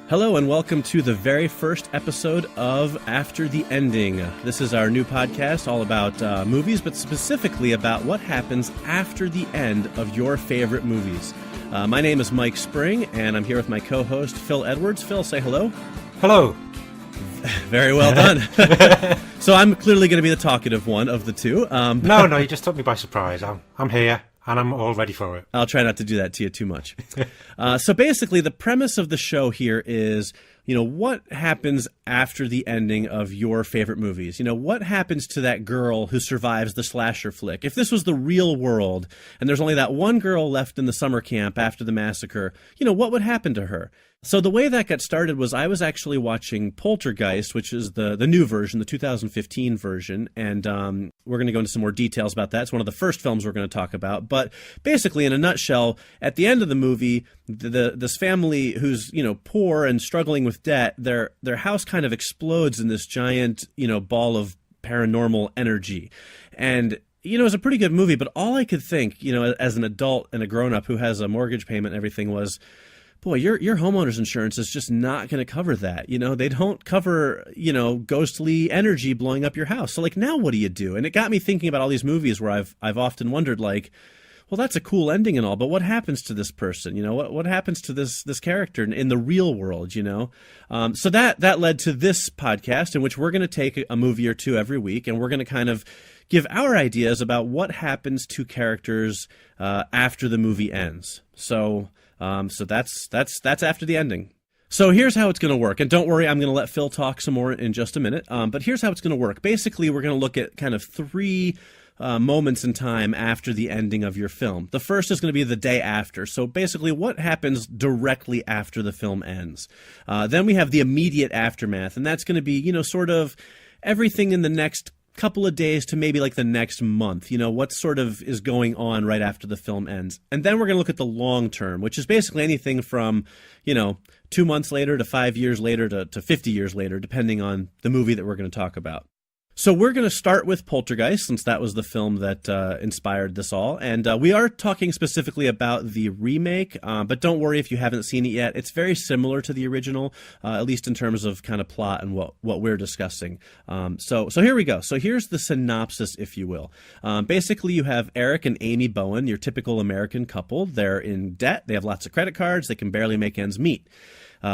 Hello and welcome to the very first episode of After the Ending. This is our new podcast all about movies, but specifically about what happens after the end of your favorite movies. My name is Mike Spring, and I'm here with my co-host, Phil Edwards. Phil, say hello. Hello. Very well done. So I'm clearly going to be the talkative one of the two. No, you just took me by surprise. I'm here. And I'm all ready for it. I'll try not to do that to you too much. So basically, the premise of the show here is, what happens after the ending of your favorite movies? What happens to that girl who survives the slasher flick? If this was the real world, and there's only that one girl left in the summer camp after the massacre, what would happen to her? So the way that got started was I was actually watching Poltergeist, which is the new version, the 2015 version, and we're going to go into some more details about that. It's one of the first films we're going to talk about. But basically, in a nutshell, at the end of the movie, this family who's poor and struggling with debt, their house kind of explodes in this giant ball of paranormal energy, and it was a pretty good movie. But all I could think, as an adult and a grown up who has a mortgage payment and everything was, boy, your homeowner's insurance is just not going to cover that. They don't cover, ghostly energy blowing up your house. So now what do you do? And it got me thinking about all these movies where I've often wondered, well, that's a cool ending and all, but what happens to this person? What happens to this character in the real world, So that led to this podcast in which we're going to take a movie or two every week, and we're going to kind of give our ideas about what happens to characters after the movie ends. So that's after the ending. So here's how it's going to work. And don't worry, I'm going to let Phil talk some more in just a minute. But here's how it's going to work. Basically, we're going to look at kind of three moments in time after the ending of your film. The first is going to be the day after. So basically, what happens directly after the film ends? Then we have the immediate aftermath. And that's going to be, sort of everything in the next couple of days to maybe the next month, what sort of is going on right after the film ends. And then we're going to look at the long term, which is basically anything from, 2 months later to 5 years later to 50 years later, depending on the movie that we're going to talk about. So we're going to start with Poltergeist, since that was the film that inspired this all. And we are talking specifically about the remake, but don't worry if you haven't seen it yet. It's very similar to the original, at least in terms of kind of plot and what we're discussing. So here we go. So here's the synopsis, if you will. Basically, you have Eric and Amy Bowen, your typical American couple. They're in debt. They have lots of credit cards. They can barely make ends meet.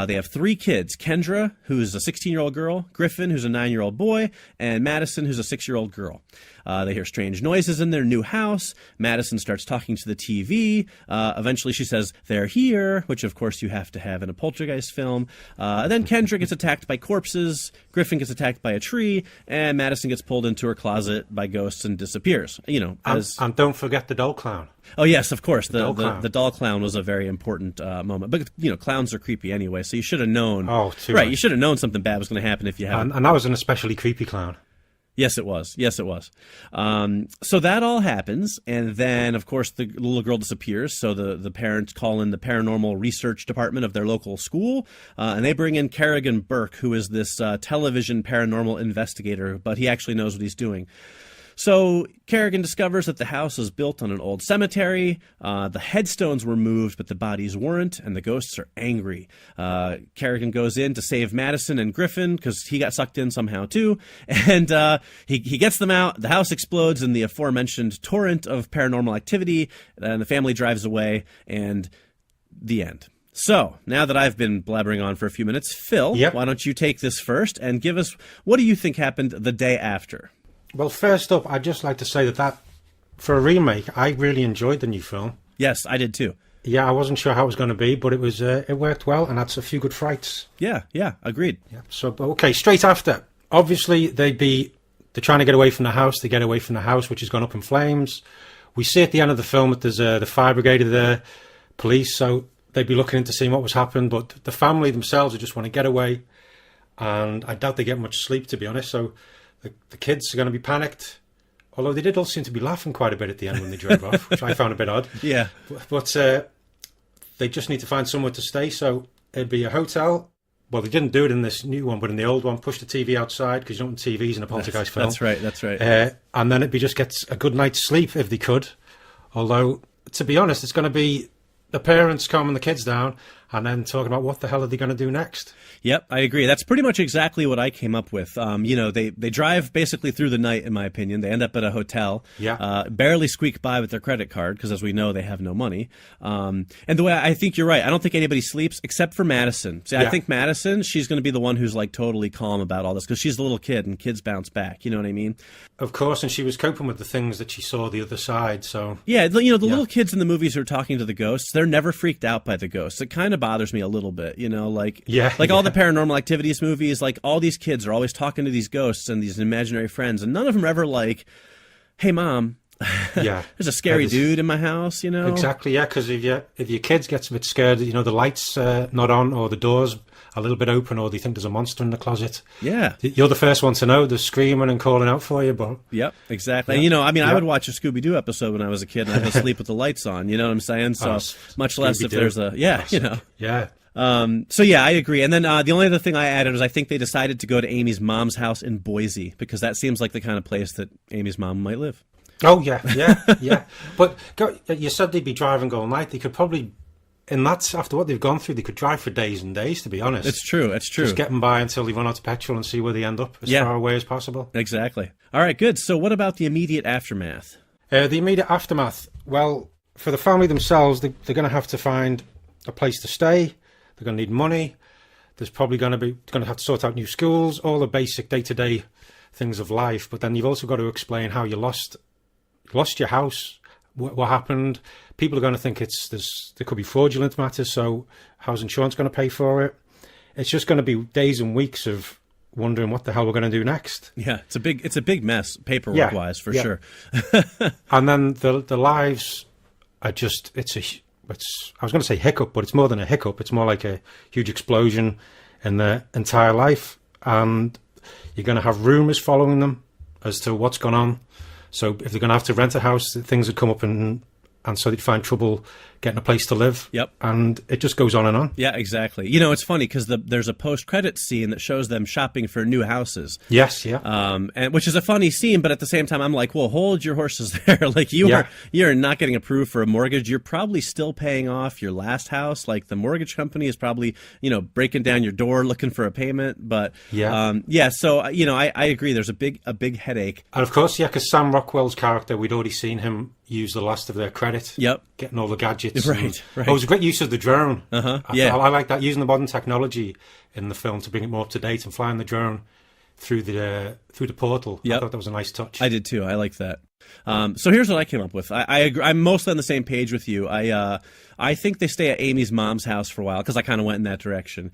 They have 3 kids, Kendra, who's a 16-year-old girl, Griffin, who's a 9-year-old boy, and Madison, who's a 6-year-old girl. They hear strange noises in their new house. Madison starts talking to the TV. Eventually she says, "They're here," which of course you have to have in a Poltergeist film. Then Kendra gets attacked by corpses, Griffin gets attacked by a tree, and Madison gets pulled into her closet by ghosts and disappears. And don't forget the doll clown. Oh, yes, of course. The doll clown was a very important moment. But, clowns are creepy anyway, so you should have known. Oh, too right, much. You should have known something bad was going to happen if you hadn't. And that was an especially creepy clown. Yes, it was. So that all happens, and then, of course, the little girl disappears, so the parents call in the paranormal research department of their local school, and they bring in Kerrigan Burke, who is this television paranormal investigator, but he actually knows what he's doing. So Kerrigan discovers that the house is built on an old cemetery. The headstones were moved, but the bodies weren't, and the ghosts are angry. Kerrigan goes in to save Madison and Griffin, because he got sucked in somehow too, and he gets them out. The house explodes in the aforementioned torrent of paranormal activity, and the family drives away, and the end. So, now that I've been blabbering on for a few minutes, Phil, Yep. Why don't you take this first and give us, what do you think happened the day after? Well, first up, I'd just like to say that for a remake, I really enjoyed the new film. Yes, I did too. Yeah, I wasn't sure how it was going to be, but it worked well, and that's a few good frights. Yeah, agreed. Yeah. So, okay, straight after. Obviously, they're trying to get away from the house. They get away from the house, which has gone up in flames. We see at the end of the film that there's the fire brigade are there, police, so they'd be looking into seeing what was happening, but the family themselves just want to get away, and I doubt they get much sleep, to be honest, so the kids are going to be panicked, although they did all seem to be laughing quite a bit at the end when they drove off, which I found a bit odd. Yeah. But they just need to find somewhere to stay, so it'd be a hotel. Well, they didn't do it in this new one, but in the old one, push the TV outside, because you don't want TVs in a Poltergeist film. That's right. And then it'd be just get a good night's sleep if they could. Although, to be honest, it's going to be the parents calming the kids down, and then talking about what the hell are they going to do next. Yep, I agree. That's pretty much exactly what I came up with. They drive basically through the night, in my opinion. They end up at a hotel, barely squeak by with their credit card, because as we know, they have no money. And the way I think you're right, I don't think anybody sleeps except for Madison. See, I think Madison, she's going to be the one who's like totally calm about all this, because she's the little kid and kids bounce back. You know what I mean? Of course, and she was coping with the things that she saw the other side. So yeah, the little kids in the movies who are talking to the ghosts, they're never freaked out by the ghosts. It kind of bothers me a little bit, all the Paranormal Activities movies, like all these kids are always talking to these ghosts and these imaginary friends, and none of them are ever like, hey mom, there's a scary dude in my house, Exactly, yeah, because if your kids gets a bit scared, the light's not on, or the door's a little bit open, or they think there's a monster in the closet, you're the first one to know. They're screaming and calling out for you. But yep, exactly. And, I would watch a Scooby-Doo episode when I was a kid, and I'd go sleep with the lights on, you know what I'm saying? So much less if there's a So I agree. And then the only other thing I added was I think they decided to go to Amy's mom's house in Boise, because that seems like the kind of place that Amy's mom might live. Oh yeah. But you said they'd be driving all night. They could probably, and that's after what they've gone through, they could drive for days and days, to be honest. It's true. Just getting by until they run out of petrol and see where they end up as far away as possible. Exactly. All right, good. So what about the immediate aftermath? The immediate aftermath. Well, for the family themselves, they're going to have to find a place to stay. They're going to need money. There's probably going to have to sort out new schools, all the basic day-to-day things of life. But then you've also got to explain how you lost your house, what happened. People are going to think there could be fraudulent matters, so how's insurance going to pay for it? It's just going to be days and weeks of wondering what the hell we're going to do next. Yeah, it's a big mess, paperwork-wise, for sure. And then the lives are just, I was going to say hiccup, but it's more than a hiccup. It's more like a huge explosion in their entire life. And you're going to have rumours following them as to what's gone on. So if they're going to have to rent a house, things would come up, and so they'd find trouble getting a place to live. Yep. And it just goes on and on. Yeah, exactly. It's funny because there's a post-credits scene that shows them shopping for new houses. Yes, yeah. And which is a funny scene, but at the same time, I'm like, well, hold your horses there. Like you're not getting approved for a mortgage. You're probably still paying off your last house. Like the mortgage company is probably, breaking down your door looking for a payment. But so I agree. There's a big headache. And of course, because Sam Rockwell's character, we'd already seen him use the last of their credit. Yep. Getting all the gadgets. Right. It was a great use of the drone. I like that, using the modern technology in the film to bring it more up to date, and flying the drone through the portal. Yep. I thought that was a nice touch. I did too. I like that. So here's what I came up with. I agree. I'm mostly on the same page with you. I think they stay at Amy's mom's house for a while, because I kind of went in that direction.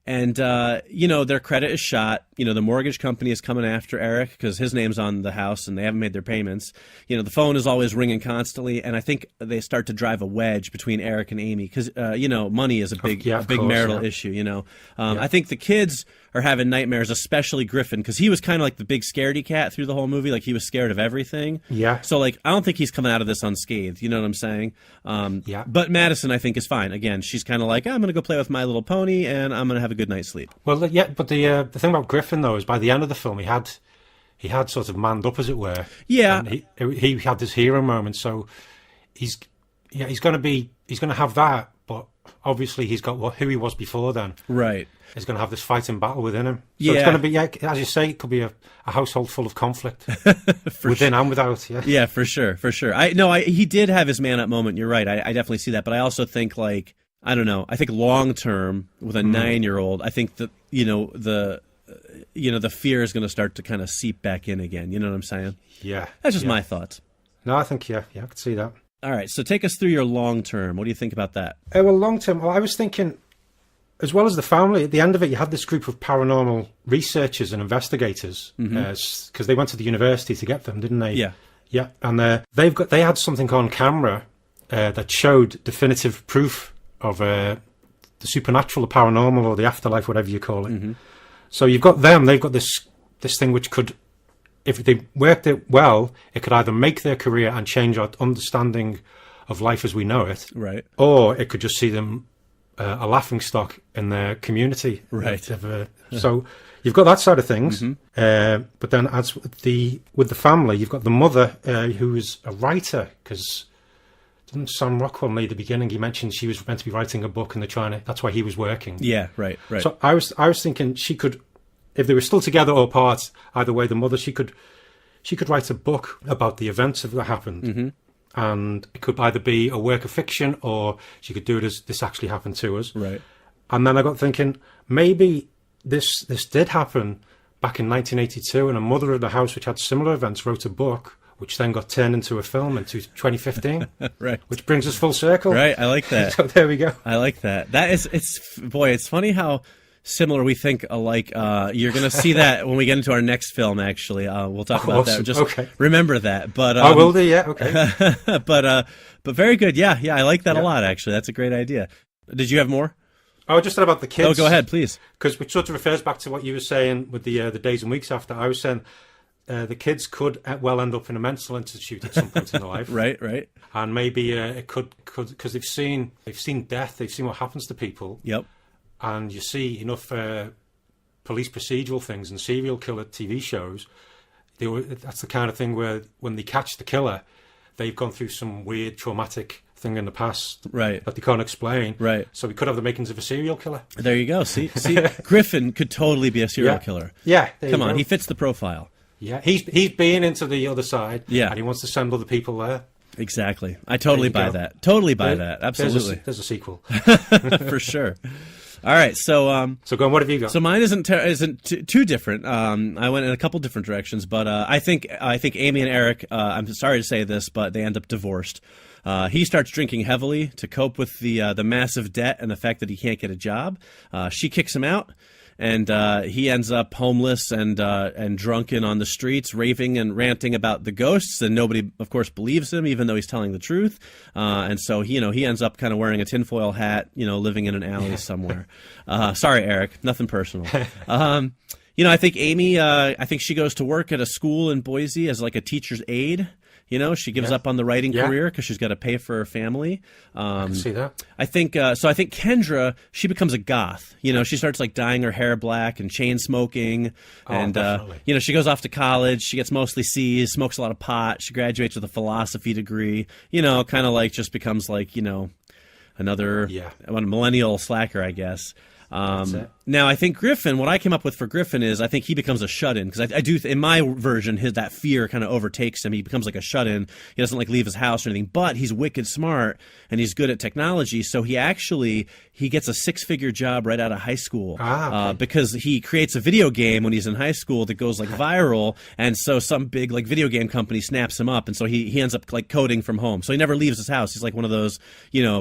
And, their credit is shot. The mortgage company is coming after Eric because his name's on the house and they haven't made their payments. The phone is always ringing constantly. And I think they start to drive a wedge between Eric and Amy because, money is a big marital issue, I think the kids are having nightmares, especially Griffin, because he was kind of like the big scaredy cat through the whole movie. Like he was scared of everything. Yeah. So I don't think he's coming out of this unscathed. You know what I'm saying? But Madison, I think, is fine. Again, she's kind of like, I'm going to go play with My Little Pony and I'm going to have a good night's sleep. Well, but the thing about Griffin, though, is by the end of the film, he had sort of manned up, as it were. Yeah. And he had this hero moment. So he's going to have that, but obviously he's got who he was before then. Right. He's going to have this fighting battle within him. So it's going to be, as you say, it could be a household full of conflict within and without. Yeah, for sure. He did have his man up moment. You're right. I definitely see that. But I also think I don't know. I think long term with a 9-year-old, I think that the fear is going to start to kind of seep back in again. You know what I'm saying? Yeah. That's just my thoughts. No, I think I could see that. All right. So take us through your long term. What do you think about that? Well, long term. Well, I was thinking, as well as the family, at the end of it, you had this group of paranormal researchers and investigators because they went to the university to get them, didn't they? Yeah. Yeah, and they had something on camera that showed definitive proof of the supernatural, the paranormal, or the afterlife, whatever you call it. Mm-hmm. So you've got them; they've got this thing which could, if they worked it well, it could either make their career and change our understanding of life as we know it, right? Or it could just see them a laughingstock in their community, right? So you've got that side of things, but then with the family, you've got the mother who is a writer, because Sam Rockwell made the beginning. He mentioned she was meant to be writing a book, and that's why he was working. Yeah, right. So I was thinking she could, if they were still together or apart, either way, the mother, she could write a book about the events that happened. Mm-hmm. And it could either be a work of fiction, or she could do it as this actually happened to us. Right. And then I got thinking, maybe this did happen back in 1982, and a mother of the house which had similar events wrote a book, which then got turned into a film in 2015. Right. Which brings us full circle. Right, I like that. So there we go. I like that. It's funny how similar we think alike. You're going to see that when we get into our next film, actually. We'll talk about that. Just remember that. But I will do, yeah, okay. But very good. Yeah, I like that a lot, actually. That's a great idea. Did you have more? Oh, just about the kids. Oh, go ahead, please. Because which sort of refers back to what you were saying with the days and weeks after. I was saying the kids could well end up in a mental institute at some point in their life. Right. And maybe it could because they've seen death, they've seen what happens to people. Yep. And you see enough police procedural things and serial killer TV shows. That's the kind of thing where when they catch the killer, they've gone through some weird traumatic thing in the past, right, that they can't explain. Right. So we could have the makings of a serial killer. There you go. See, Griffin could totally be a serial killer. Yeah. Come on, he fits the profile. Yeah, he's been into the other side. Yeah. And he wants to send other people there. Exactly. I totally buy that. Totally buy that. Absolutely. There's a sequel. For sure. All right, so go on. What have you got? So mine isn't too different. I went in a couple different directions, but I think Amy and Eric. I'm sorry to say this, but they end up divorced. He starts drinking heavily to cope with the massive debt and the fact that he can't get a job. She kicks him out, and he ends up homeless and drunken on the streets, raving and ranting about the ghosts. And nobody, of course, believes him, even though he's telling the truth. And so he ends up kind of wearing a tinfoil hat, living in an alley somewhere. Sorry, Eric, nothing personal. I think Amy, she goes to work at a school in Boise as like a teacher's aide. She gives up on the writing career because she's got to pay for her family. I can see that. I think Kendra, she becomes a goth. She starts like dyeing her hair black and chain smoking. And, she goes off to college. She gets mostly C's, smokes a lot of pot. She graduates with a philosophy degree, kind of like just becomes like, another millennial slacker, I guess. Now, I think Griffin, what I came up with for Griffin is I think he becomes a shut-in, because I do, in my version, that fear kind of overtakes him. He becomes like a shut-in. He doesn't like leave his house or anything, but he's wicked smart and he's good at technology. So he gets a 6-figure job right out of high school because he creates a video game when he's in high school that goes like viral. And so some big like video game company snaps him up. And so he ends up like coding from home. So he never leaves his house. He's like one of those,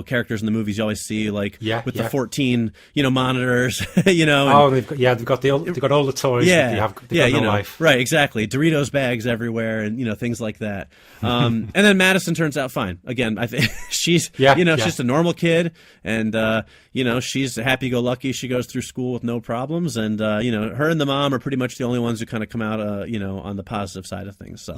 characters in the movies you always see like with the 14, monitors. They've got all the toys that they have life. Right, exactly. Doritos bags everywhere and things like that. And then Madison turns out fine. Again, I think she's she's just a normal kid, and she's happy-go-lucky. She goes through school with no problems, and her and the mom are pretty much the only ones who kind of come out on the positive side of things. So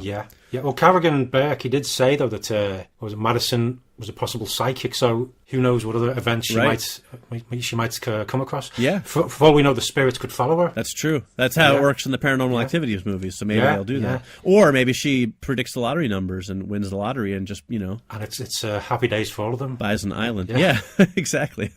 well, Carrigan Burke, he did say though that Madison was a possible psychic, so who knows what other events she might come across. Yeah. For all we know, the spirits could follow her. That's true. That's how it works in the Paranormal Activities movies, so maybe they'll do that. Or maybe she predicts the lottery numbers and wins the lottery and just, And it's happy days for all of them. Buys an island. Yeah exactly.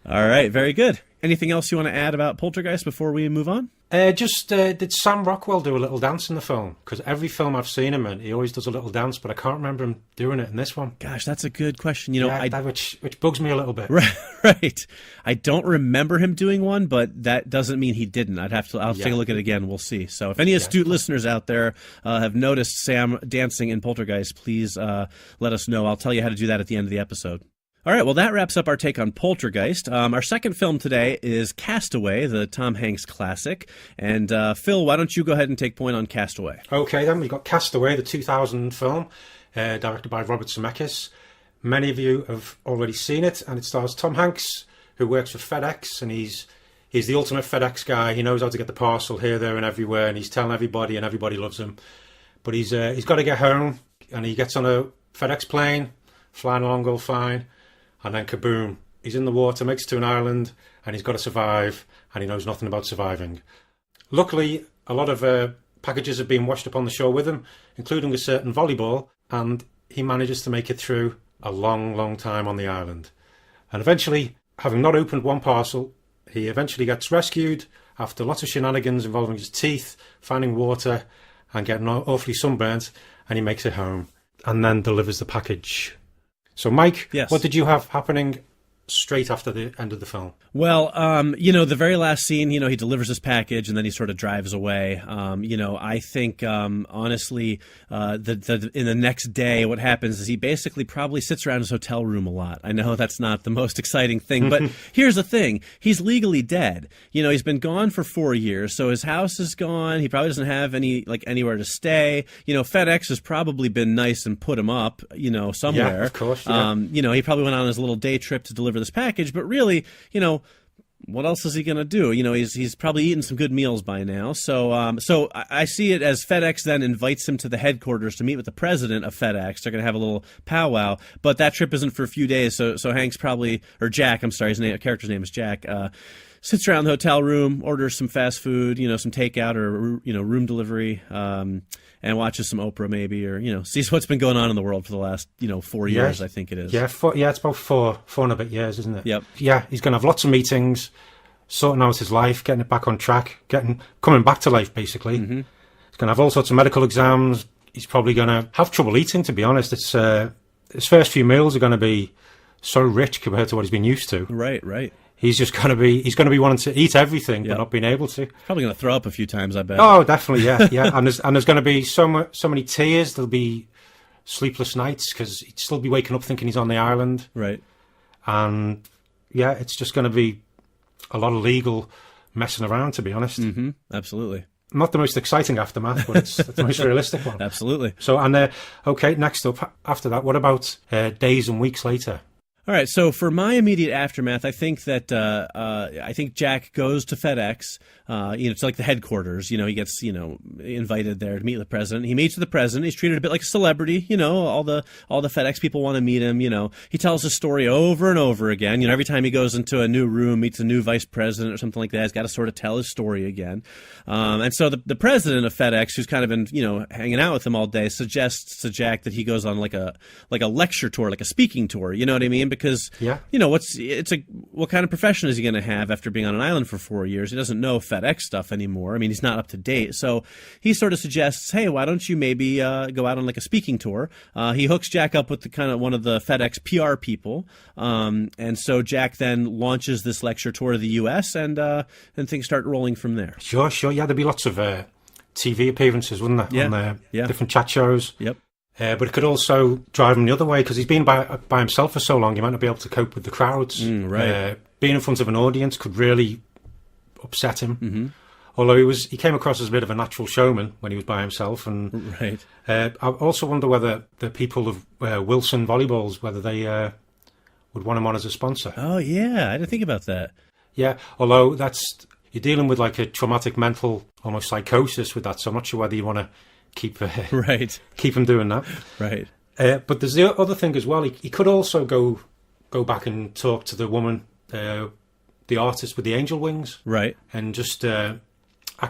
All right, very good. Anything else you want to add about Poltergeist before we move on? Did Sam Rockwell do a little dance in the film? Because every film I've seen him in, he always does a little dance, but I can't remember him doing it in this one. Gosh, that's a good question. Which bugs me a little bit. Right. I don't remember him doing one, but that doesn't mean he didn't. I'll take a look at it again. We'll see. So if any astute listeners out there have noticed Sam dancing in Poltergeist, please let us know. I'll tell you how to do that at the end of the episode. All right, well, that wraps up our take on Poltergeist. Our second film today is Castaway, the Tom Hanks classic. And Phil, why don't you go ahead and take point on Castaway? Okay, then we've got Castaway, the 2000 film, directed by Robert Zemeckis. Many of you have already seen it, and it stars Tom Hanks, who works for FedEx, and he's the ultimate FedEx guy. He knows how to get the parcel here, there, and everywhere, and he's telling everybody, and everybody loves him. But he's got to get home, and he gets on a FedEx plane, flying along all fine. And then kaboom, he's in the water, makes it to an island, and he's got to survive, and he knows nothing about surviving. Luckily, a lot of packages have been washed up on the shore with him, including a certain volleyball, and he manages to make it through a long, long time on the island. And eventually, having not opened one parcel, he eventually gets rescued after lots of shenanigans involving his teeth, finding water, and getting awfully sunburnt, and he makes it home and then delivers the package. So, Mike, yes. What did you have happening straight after the end of the film? Well, the very last scene, he delivers his package and then he sort of drives away. I think, honestly, in the next day, what happens is he basically probably sits around his hotel room a lot. I know that's not the most exciting thing, but here's the thing. He's legally dead. He's been gone for 4 years, so his house is gone. He probably doesn't have anywhere to stay. FedEx has probably been nice and put him up, somewhere. Yeah, of course. Yeah. He probably went on his little day trip to deliver this package, but really, what else is he going to do? He's probably eaten some good meals by now. So I see it as FedEx then invites him to the headquarters to meet with the president of FedEx. They're going to have a little powwow, but that trip isn't for a few days. So Hank's probably, or Jack, I'm sorry, character's name is Jack, sits around the hotel room, orders some fast food, some takeout or, room delivery, and watches some Oprah maybe, or, sees what's been going on in the world for the last, 4 years, I think it is. Yeah, it's about four and a bit years, isn't it? Yep. Yeah, he's going to have lots of meetings, sorting out his life, getting it back on track, coming back to life, basically. Mm-hmm. He's going to have all sorts of medical exams. He's probably going to have trouble eating, to be honest. It's his first few meals are going to be so rich compared to what he's been used to. Right. He's just going to be wanting to eat everything, but not being able to. Probably going to throw up a few times, I bet. Oh, definitely, yeah. And there's going to be so many tears. There'll be sleepless nights because he'd still be waking up thinking he's on the island. Right. And yeah, it's just going to be a lot of legal messing around, to be honest. Mm-hmm. Absolutely. Not the most exciting aftermath, but it's the most realistic one. Absolutely. So, and okay, next up, after that, what about days and weeks later? All right, so for my immediate aftermath, I think that Jack goes to FedEx. It's like the headquarters. He gets invited there to meet with the president. He meets with the president. He's treated a bit like a celebrity. All the FedEx people want to meet him. He tells his story over and over again. Every time he goes into a new room, meets a new vice president or something like that, he's got to sort of tell his story again. And so the president of FedEx, who's kind of been hanging out with him all day, suggests to Jack that he goes on like a lecture tour, like a speaking tour. You know what I mean? Because what kind of profession is he going to have after being on an island for 4 years? He doesn't know FedEx stuff anymore. I mean, he's not up to date. So he sort of suggests, hey, why don't you maybe go out on like a speaking tour? He hooks Jack up with one of the FedEx PR people, and so Jack then launches this lecture tour to the U.S. and things start rolling from there. Sure. Yeah, there'd be lots of TV appearances, wouldn't there? On different chat shows. Yep. But it could also drive him the other way because he's been by himself for so long. He might not be able to cope with the crowds. Right. Being in front of an audience could really upset him. Mm-hmm. Although he came across as a bit of a natural showman when he was by himself. And right. I also wonder whether the people of Wilson Volleyballs, whether they would want him on as a sponsor. Oh yeah, I didn't think about that. Yeah, although you're dealing with like a traumatic mental almost psychosis with that, so I'm not sure whether you want to keep him doing that. Right. But there's the other thing as well. He could also go back and talk to the woman, the artist with the angel wings. Right. And just I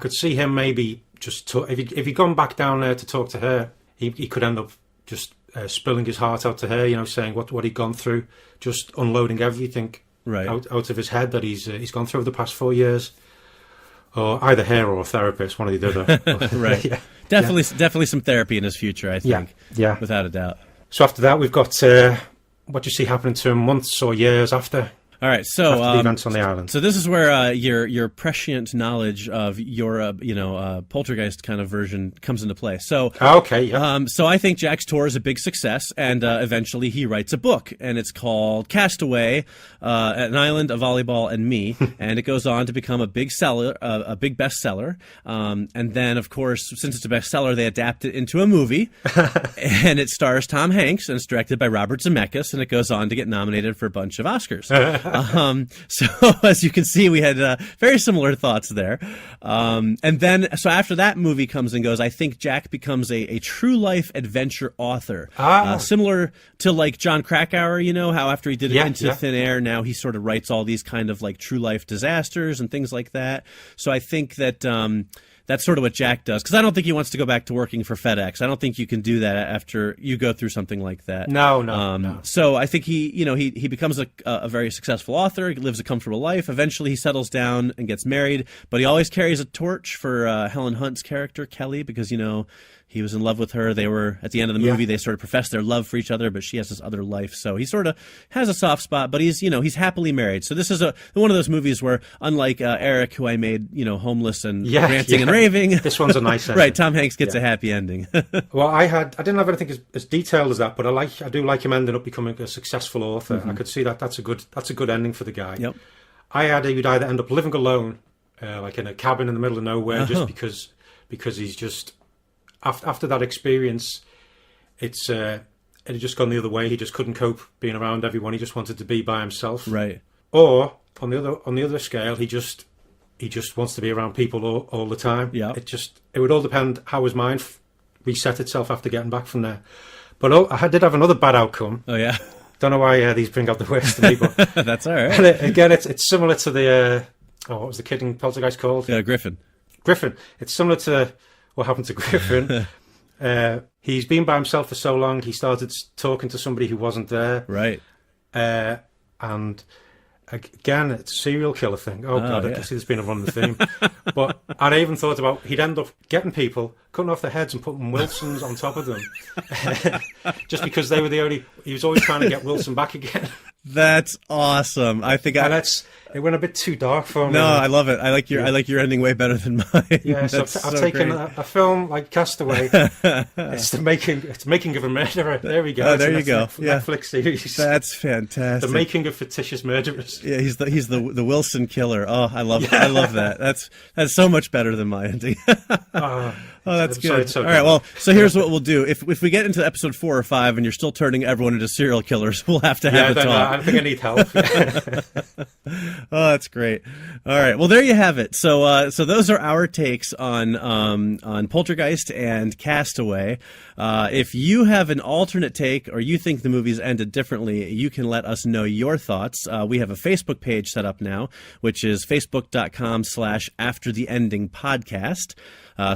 could see him maybe just if he'd gone back down there to talk to her, he could end up just spilling his heart out to her. Saying what he'd gone through, just unloading everything out of his head that he's gone through the past 4 years. Or either her or a therapist, one or the other. Right. Yeah. Definitely some therapy in his future, I think. Yeah. Without a doubt. So after that, we've got what do you see happening to him months or years after? All right, so the events on the island. So this is where your prescient knowledge of your Poltergeist kind of version comes into play. So okay, yeah. So I think Jack's tour is a big success, and eventually he writes a book, and it's called Castaway, An Island, a Volleyball, and Me, and it goes on to become a big bestseller. And then, of course, since it's a bestseller, they adapt it into a movie, and it stars Tom Hanks, and it's directed by Robert Zemeckis, and it goes on to get nominated for a bunch of Oscars. So as you can see, we had very similar thoughts there. And then, so after that movie comes and goes, I think Jack becomes a true life adventure author. Similar to like John Krakauer, how after he did Into Thin Air, now he sort of writes all these kind of like true life disasters and things like that. So I think that, that's sort of what Jack does. Because I don't think he wants to go back to working for FedEx. I don't think you can do that after you go through something like that. No. So I think he becomes a very successful author. He lives a comfortable life. Eventually, he settles down and gets married. But he always carries a torch for Helen Hunt's character, Kelly, because, he was in love with her. They were, at the end of the movie, they sort of professed their love for each other, but she has this other life. So he sort of has a soft spot, but he's happily married. So this is one of those movies where, unlike Eric, who I made, homeless and ranting and raving. This one's a nice ending. Right, Tom Hanks gets a happy ending. Well, I didn't have anything as detailed as that, but I do like him ending up becoming a successful author. I could see that's a good ending for the guy. Yep. I had he'd either end up living alone, like in a cabin in the middle of nowhere, just because he's just after that experience, it had just gone the other way. He just couldn't cope being around everyone. He just wanted to be by himself. Right. Or on the other scale, he just wants to be around people all the time. Yeah. It would all depend how his mind reset itself after getting back from there. But I did have another bad outcome. Oh yeah. Don't know why these bring out the worst in me, but that's all right. And again, it's similar to the what was the kid in Poltergeist called? Griffin. Griffin. It's similar to what happened to Griffin. He's been by himself for so long. He started talking to somebody who wasn't there. Right. And again, it's a serial killer thing. Oh God, I can see there's been a run of the theme. But I even thought about he'd end up getting people, cutting off their heads and putting Wilsons on top of them, just because they were the only. He was always trying to get Wilson back again. That's awesome. I think it went a bit too dark for me. No, I love it. I like your ending way better than mine. Yeah, so I've taken a film like Castaway. It's the making of a murderer. There we go. Oh, there you go. Netflix series. That's fantastic. The making of fictitious murderers. Yeah, he's the Wilson killer. Oh, I love that. That's so much better than my ending. Oh, that's good. All right, well, so here's what we'll do. If we get into episode 4 or 5 and you're still turning everyone into serial killers, we'll have to have a talk. I think I need help. Oh, that's great. All right, well, there you have it. So those are our takes on Poltergeist and Castaway. If you have an alternate take or you think the movies ended differently, you can let us know your thoughts. We have a Facebook page set up now, which is facebook.com/aftertheendingpodcast.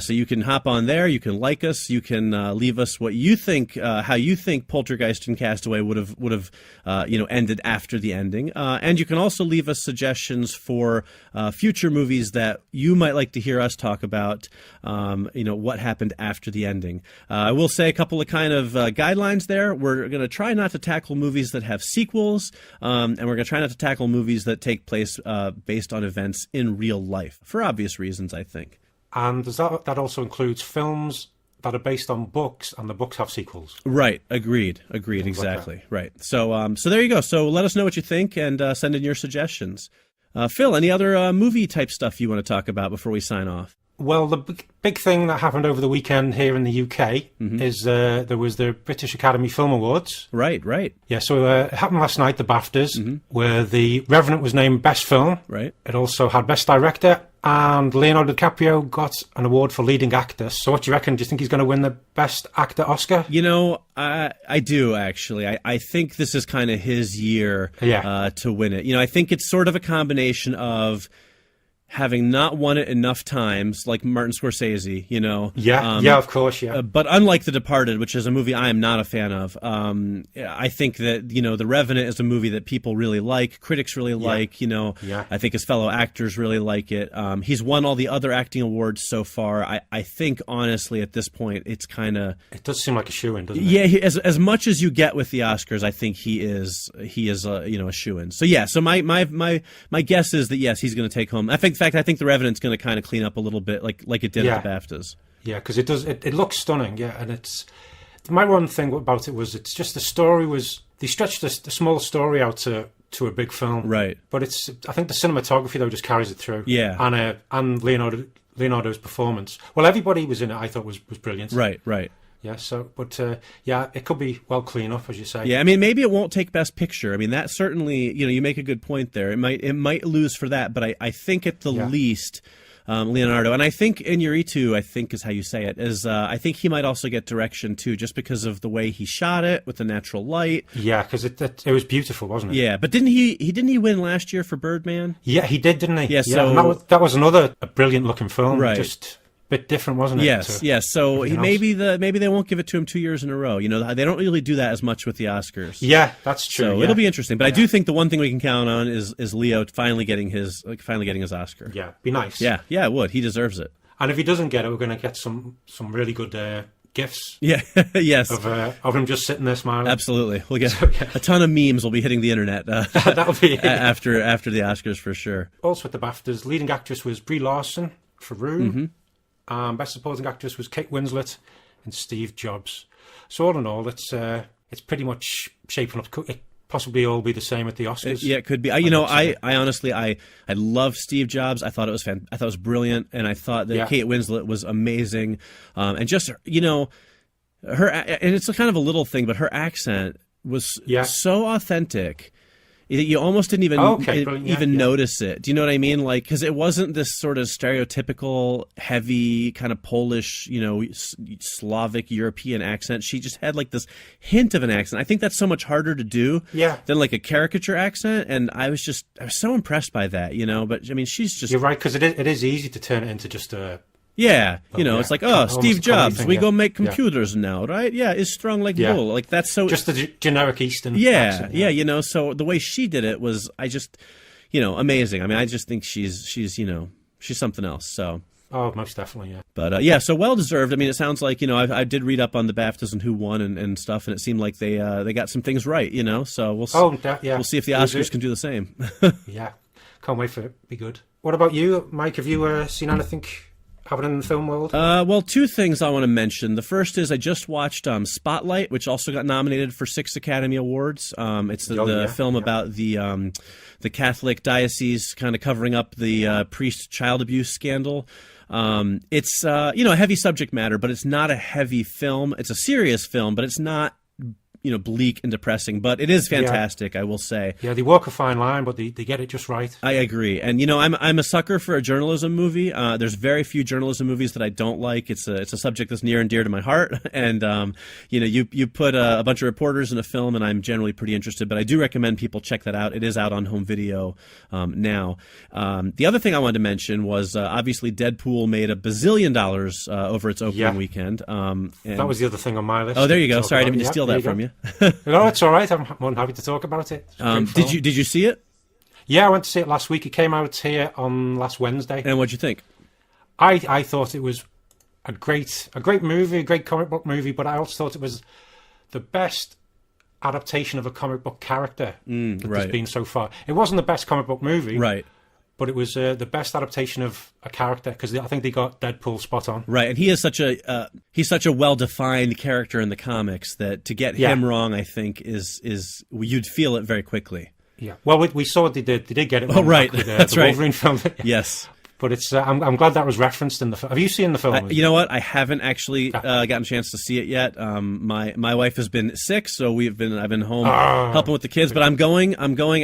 So you can hop on there, you can like us, you can leave us what you think, how you think Poltergeist and Castaway would have ended after the ending, and you can also leave us suggestions for future movies that you might like to hear us talk about. What happened after the ending. I will say a couple of kind of guidelines there. We're going to try not to tackle movies that have sequels, and we're going to try not to tackle movies that take place based on events in real life for obvious reasons, I think. And that also includes films that are based on books, and the books have sequels. Right. Agreed. Exactly. Like right. So there you go. So let us know what you think and send in your suggestions. Phil, any other movie type stuff you want to talk about before we sign off? Well, the big thing that happened over the weekend here in the UK is there was the British Academy Film Awards. Right. Yeah, so it happened last night, the BAFTAs, where The Revenant was named Best Film. Right. It also had Best Director, and Leonardo DiCaprio got an award for leading actor. So what do you reckon? Do you think he's going to win the Best Actor Oscar? I do, actually. I think this is kind of his year to win it. I think it's sort of a combination of having not won it enough times, like Martin Scorsese, of course. But unlike The Departed, which is a movie I am not a fan of, I think that, The Revenant is a movie that people really like, critics really like, I think his fellow actors really like it. He's won all the other acting awards so far. I think, honestly, at this point, it's kind of... It does seem like a shoo-in, doesn't it? Yeah, as much as you get with the Oscars, I think he is a shoo-in. So, yeah, so my guess is that, yes, he's going to take home... In fact, I think The Revenant's going to kind of clean up a little bit, like it did at the BAFTAs. Yeah, because it does. It looks stunning. Yeah, and it's my one thing about it was it's just the story was they stretched the small story out to a big film, right? But I think the cinematography though just carries it through. Yeah, and Leonardo's performance. Well, everybody was in it. I thought was brilliant. Right. Yeah, it could be well clean up, as you say. Yeah, I mean, maybe it won't take Best Picture. I mean, that certainly, you make a good point there. It might lose for that, but I think at the least, Leonardo, and I think Iñárritu, I think is how you say it, is I think he might also get direction too, just because of the way he shot it with the natural light. Yeah, because it was beautiful, wasn't it? Yeah, but didn't he win last year for Birdman? Yeah, he did, didn't he? Yeah, so and that was another brilliant looking film. Right. Just bit different, wasn't it? Yes. So everything else? maybe they won't give it to him 2 years in a row. You know, they don't really do that as much with the Oscars. Yeah, that's true. So it'll be interesting. But I do think the one thing we can count on is Leo finally getting his Oscar. Yeah, be nice. Yeah, it would. He deserves it. And if he doesn't get it, we're going to get some really good gifs. Yeah, yes. Of him just sitting there smiling. Absolutely. We'll get a ton of memes will be hitting the internet That'll be it. after the Oscars for sure. Also at the BAFTAs, leading actress was Brie Larson for Rue. Best supporting actress was Kate Winslet and Steve Jobs. So all in all, it's pretty much shaping up. It possibly all be the same at the Oscars. Yeah, it could be. I honestly, I love Steve Jobs. I thought it was I thought it was brilliant, and I thought that Kate Winslet was amazing. And just her, and it's a kind of a little thing, but her accent was so authentic. You almost didn't even notice it. Do you know what I mean? Like, because it wasn't this sort of stereotypical, heavy, kind of Polish, Slavic European accent. She just had like this hint of an accent. I think that's so much harder to do than like a caricature accent. And I was so impressed by that, But I mean, she's just. You're right, because it is easy to turn it into just a. Yeah, it's like, Steve Jobs, we go make computers now, right? Yeah, it's strong like bull. Like, that's so... Just the generic Eastern accent, so the way she did it was, amazing. I mean, I just think she's something else, so... Oh, most definitely, yeah. But, so well-deserved. I mean, it sounds like, I did read up on the BAFTAs and who won and stuff, and it seemed like they got some things right, so we'll see. We'll see if the Oscars can do the same. Yeah, can't wait for it to be good. What about you, Mike? Have you seen anything... happening in the film world? Well, two things I want to mention. The first is I just watched Spotlight, which also got nominated for 6 Academy Awards. It's the film about the Catholic diocese kind of covering up the priest child abuse scandal. It's a heavy subject matter, but it's not a heavy film. It's a serious film, but it's not bleak and depressing, but it is fantastic, I will say. Yeah, they walk a fine line, but they get it just right. I agree. And, I'm a sucker for a journalism movie. There's very few journalism movies that I don't like. It's a subject that's near and dear to my heart. And, you put a bunch of reporters in a film, and I'm generally pretty interested. But I do recommend people check that out. It is out on home video now. The other thing I wanted to mention was, obviously, Deadpool made $1 bazillion over its opening weekend. And that was the other thing on my list. Oh, there you go. Sorry, I didn't mean to steal that from you. No, it's all right. I'm more than happy to talk about it. Did you see it? Yeah, I went to see it last week. It came out here on last Wednesday. And what'd you think? I thought it was a great movie, a great comic book movie, but I also thought it was the best adaptation of a comic book character that there's been so far. It wasn't the best comic book movie, right? But it was the best adaptation of a character, because I think they got Deadpool spot on. Right, and he is such a well-defined character in the comics that to get him wrong, I think, is you'd feel it very quickly. Yeah, well, we saw what they did. They did get it. Oh, right, with, that's the right. Wolverine film. Yes. But it's I'm glad that was referenced in the film. Have you seen the film? You know what? I haven't actually gotten a chance to see it yet. My wife has been sick, so I've been home helping with the kids. But I'm going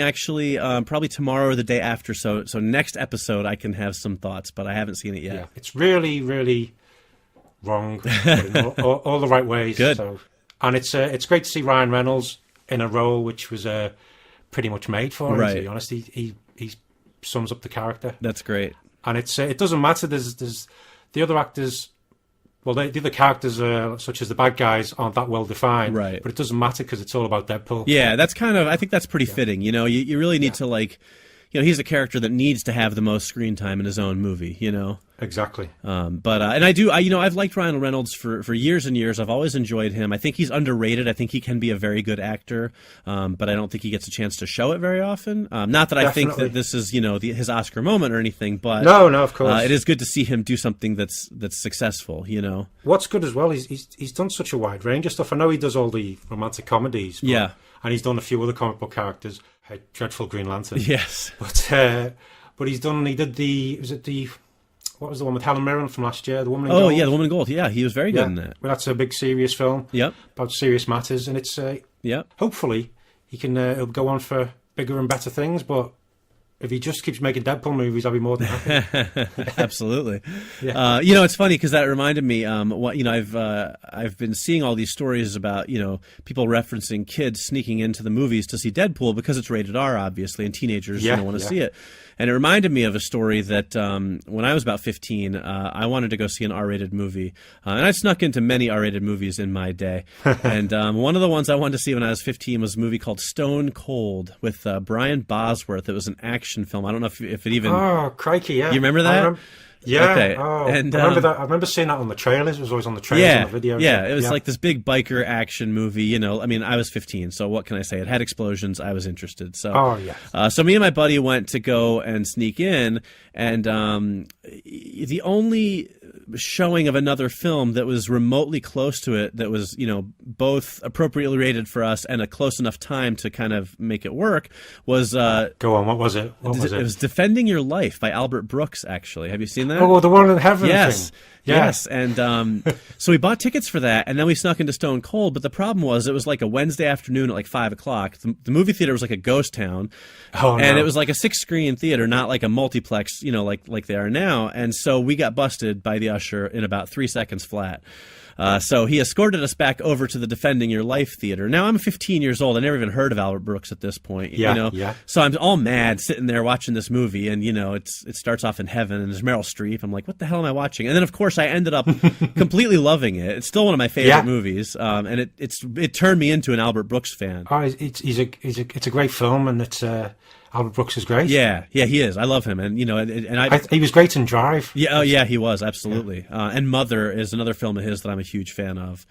actually probably tomorrow or the day after. So next episode I can have some thoughts, but I haven't seen it yet. Yeah, it's really, really wrong in all the right ways. Good. And it's great to see Ryan Reynolds in a role which was pretty much made for him. To be honest, he sums up the character. That's great. And it doesn't matter. There's the other actors. Well, the other characters, such as the bad guys, aren't that well defined. Right. But it doesn't matter because it's all about Deadpool. Yeah, that's I think that's pretty fitting. You really need to he's a character that needs to have the most screen time in his own movie. Exactly. But and I've liked Ryan Reynolds for years and years. I've always enjoyed him. I think he's underrated. I think he can be a very good actor, but I don't think he gets a chance to show it very often. Not that I think that this is his Oscar moment or anything, but no, of course, it is good to see him do something that's successful. What's good as well, he's done such a wide range of stuff. I know he does all the romantic comedies, and he's done a few other comic book characters. Dreadful Green Lantern, yes, but he did what was the one with Helen Mirren from last year? The Woman in Gold? Oh, yeah, The Woman in Gold. Yeah, he was very good in that. Well, that's a big, serious film about serious matters, and it's hopefully he can he'll go on for bigger and better things, but if he just keeps making Deadpool movies, I'll be more than happy. Absolutely. Yeah. It's funny because that reminded me. I've been seeing all these stories about people referencing kids sneaking into the movies to see Deadpool because it's rated R, obviously, and teenagers want to see it. And it reminded me of a story that when I was about 15, I wanted to go see an R-rated movie. And I snuck into many R-rated movies in my day. And one of the ones I wanted to see when I was 15 was a movie called Stone Cold with Brian Bosworth. It was an action film. I don't know if it even... Oh, crikey, yeah. You remember that? Yeah. Okay. Oh, and, I remember that. I remember seeing that on the trailers. It was always on the trailers, on the videos. Yeah, it was like this big biker action movie. I mean, I was 15, so what can I say? It had explosions. I was interested. So, so me and my buddy went to go and sneak in, and the only showing of another film that was remotely close to it, that was both appropriately rated for us and a close enough time to kind of make it work, was go on. What was it? It was Defending Your Life by Albert Brooks. Actually, have you seen that? Oh, the one in heaven. Yes. Thing. Yeah. Yes, and so we bought tickets for that, and then we snuck into Stone Cold. But the problem was, it was like a Wednesday afternoon at like 5 o'clock. The movie theater was like a ghost town, and it was like a 6-screen theater, not like a multiplex, like they are now. And so we got busted by the usher in about 3 seconds flat. So he escorted us back over to the Defending Your Life theater. Now, I'm 15 years old. I never even heard of Albert Brooks at this point. So I'm all mad sitting there watching this movie, and it starts off in heaven, and there's Meryl Streep. I'm like, what the hell am I watching? And then, of course, I ended up completely loving it. It's still one of my favorite movies, and it turned me into an Albert Brooks fan. Oh, it's a great film, and it's Albert Brooks is great. Yeah, he is. I love him, and he was great in Drive. Yeah, he was absolutely. And Mother is another film of his that I'm a huge fan of,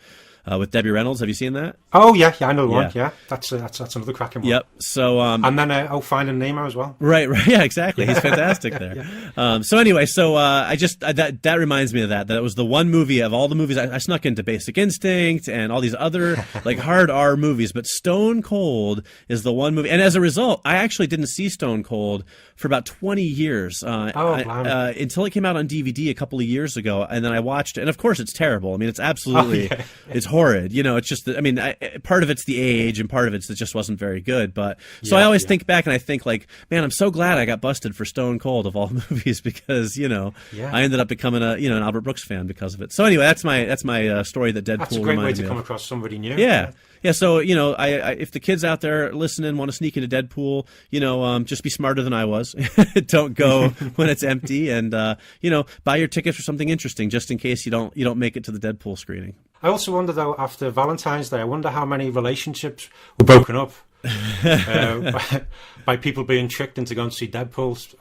with Debbie Reynolds. Have you seen that? Oh yeah, I know the one. Yeah, that's another cracking one. Yep. So and then Finding Nemo as well. Right. Yeah, exactly. He's fantastic there. So anyway, I just that reminds me of that it was the one movie of all the movies I snuck into Basic Instinct and all these other like hard R movies, but Stone Cold is the one movie. And as a result, I actually didn't see Stone Cold for about 20 years until it came out on DVD a couple of years ago, and then I watched it, and of course it's terrible. I mean, it's absolutely it's horrid. It's just part of it's the age, and part of it's it just wasn't very good. But so I always think back, and I think like, man, I'm so glad I got busted for Stone Cold of all movies, because I ended up becoming an Albert Brooks fan because of it. So anyway, that's my story that Deadpool. That's a great way to come across somebody new. Yeah, so, if the kids out there listening want to sneak into Deadpool, just be smarter than I was. Don't go when it's empty, and, buy your tickets for something interesting, just in case you don't make it to the Deadpool screening. I also wonder, though, after Valentine's Day, I wonder how many relationships were broken up by people being tricked into going to see Deadpool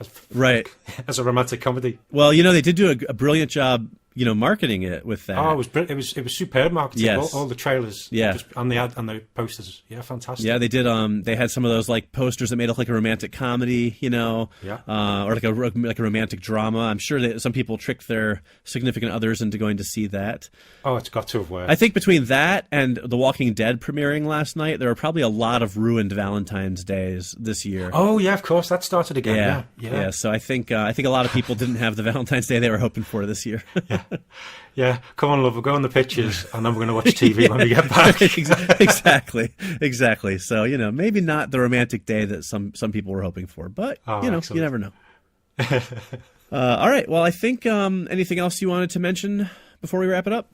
as a romantic comedy. Well, they did do a brilliant job marketing it with that. Oh, it was superb marketing. Yes. All the trailers. Yeah. And the ad and the posters. Yeah, fantastic. Yeah, they did. They had some of those like posters that made it look like a romantic comedy, or like a romantic drama. I'm sure that some people tricked their significant others into going to see that. Oh, it's got to have worked. I think between that and The Walking Dead premiering last night, there were probably a lot of ruined Valentine's Days this year. Oh yeah, of course, that started again. Yeah. So I think a lot of people didn't have the Valentine's Day they were hoping for this year. Yeah. Come on, love. We'll go on the pictures, and then we're going to watch TV when we get back. Exactly. So maybe not the romantic day that some people were hoping for, but excellent. You never know. All right. Well, I think anything else you wanted to mention before we wrap it up?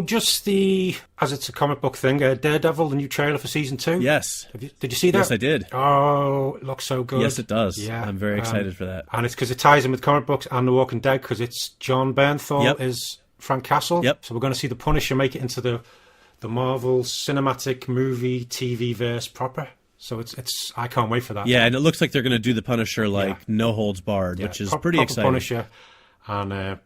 Just as it's a comic book thing, Daredevil, the new trailer for season 2. Yes. Did you see that? Yes, I did. Oh, it looks so good. Yes, it does. Yeah, I'm very excited for that. And it's because it ties in with comic books and The Walking Dead, because it's Jon Bernthal is Frank Castle. Yep. So we're going to see the Punisher make it into the Marvel cinematic movie TV verse proper. So it's I can't wait for that. Yeah, and it looks like they're going to do the Punisher no holds barred, which is pretty exciting. Punisher, and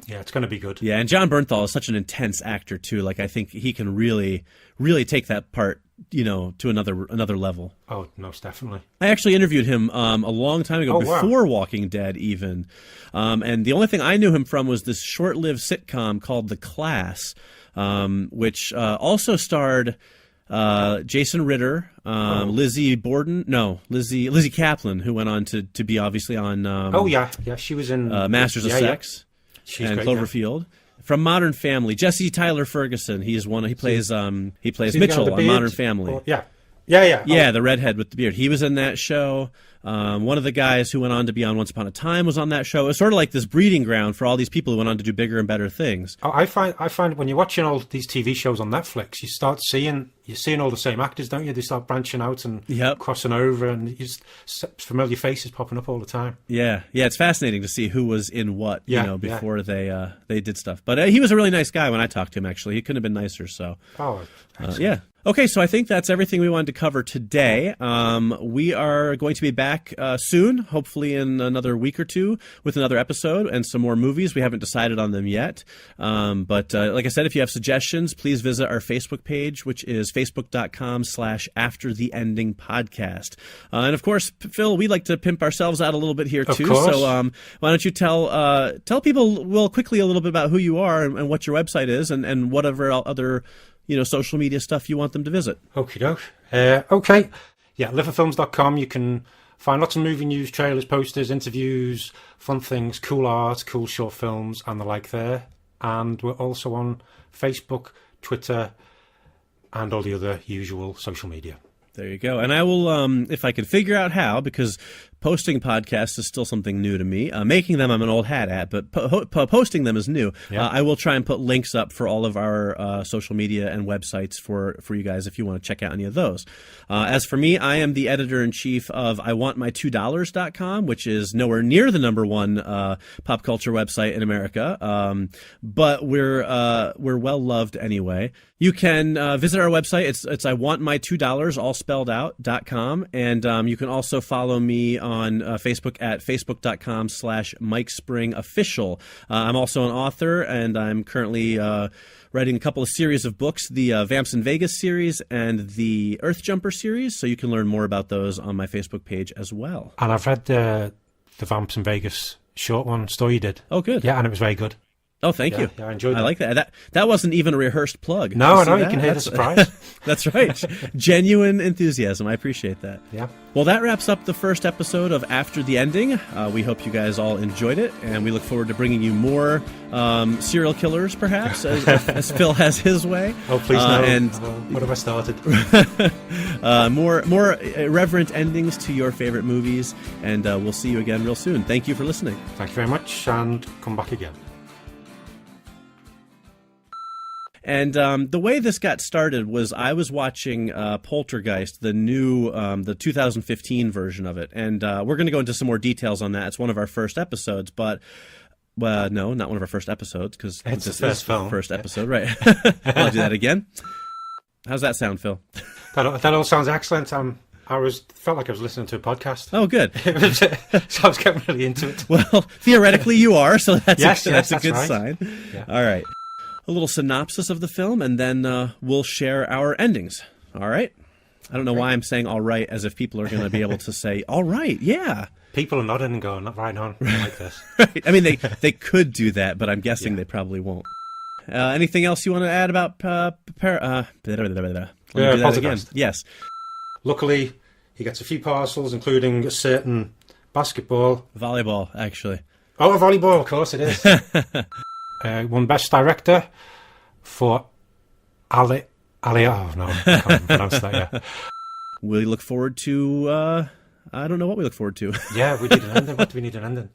it's going to be good. Yeah, and Jon Bernthal is such an intense actor too. Like, I think he can really, really take that part, to another level. Oh, most definitely. I actually interviewed him a long time ago, before wow. Walking Dead even. And the only thing I knew him from was this short-lived sitcom called The Class, which also starred Jason Ritter, Lizzie Kaplan, who went on to be obviously on she was in Masters of Sex. She's and great, Cloverfield. From Modern Family, Jesse Tyler Ferguson. He plays Mitchell on Modern Family. Yeah, the redhead with the beard. He was in that show. One of the guys who went on to be on Once Upon a Time was on that show. It was sort of like this breeding ground for all these people who went on to do bigger and better things. I find when you're watching all these TV shows on Netflix, you're seeing all the same actors, don't you? They start branching out and crossing over, and you just familiar faces popping up all the time. Yeah, it's fascinating to see who was in what, before they did stuff. But he was a really nice guy when I talked to him. Actually, he couldn't have been nicer. So, yeah. Okay, so I think that's everything we wanted to cover today. We are going to be back soon, hopefully in another week or two, with another episode and some more movies. We haven't decided on them yet. But like I said, if you have suggestions, please visit our Facebook page, which is facebook.com/aftertheendingpodcast. And of course, Phil, we like to pimp ourselves out a little bit here too. Of course. So why don't you tell people real quickly a little bit about who you are and what your website is and whatever other social media stuff you want them to visit. Okie doke. Okay. Yeah, liverfilms.com. You can find lots of movie news, trailers, posters, interviews, fun things, cool art, cool short films, and the like there. And we're also on Facebook, Twitter, and all the other usual social media. There you go. And I will, if I can figure out how, because posting podcasts is still something new to me. Making them, I'm an old hat at, but posting them is new. Yeah. I will try and put links up for all of our social media and websites for you guys if you want to check out any of those. As for me, I am the editor-in-chief of IWantMy2Dollars.com, which is nowhere near the #1 pop culture website in America, but we're well loved anyway. You can visit our website. It's IWantMy2Dollars, all spelled out, .com, and you can also follow me on Facebook at facebook.com/MikeSpringOfficial. I'm also an author, and I'm currently writing a couple of series of books, the Vamps in Vegas series and the Earthjumper series, so you can learn more about those on my Facebook page as well. And I've read the Vamps in Vegas short one story you did. Oh, good. Yeah, and it was very good. Oh, thank you. Yeah, I enjoyed it. I like that. That wasn't even a rehearsed plug. No, I know. You can hear the surprise. That's right. Genuine enthusiasm. I appreciate that. Yeah. Well, that wraps up the first episode of After the Ending. We hope you guys all enjoyed it, and we look forward to bringing you more serial killers, perhaps, as Phil has his way. Oh, please no. And what have I started? More irreverent endings to your favorite movies, and we'll see you again real soon. Thank you for listening. Thank you very much, and come back again. And the way this got started was I was watching Poltergeist, the new, the 2015 version of it. And we're going to go into some more details on that. It's one of our first episodes, but... no, not one of our first episodes, because this is the first episode, right? I'll do that again. How's that sound, Phil? That all sounds excellent. I felt like I was listening to a podcast. Oh, good. So I was getting really into it. Well, theoretically you are, so that's a good right. sign. Yeah. All right. A little synopsis of the film, and then we'll share our endings. All right? I don't know why I'm saying all right as if people are going to be able to say, all right, yeah. People are nodding and going, not right on, like this. Right. I mean, they could do that, but I'm guessing they probably won't. Anything else you want to add about... Let me do that again. Yes. Luckily, he gets a few parcels, including a certain basketball. Volleyball, actually. Oh, a volleyball, of course it is. Won Best Director for Ali. Oh no, I can't pronounce that yet. We look forward to. I don't know what we look forward to. Yeah, we need an ending. What do we need an ending?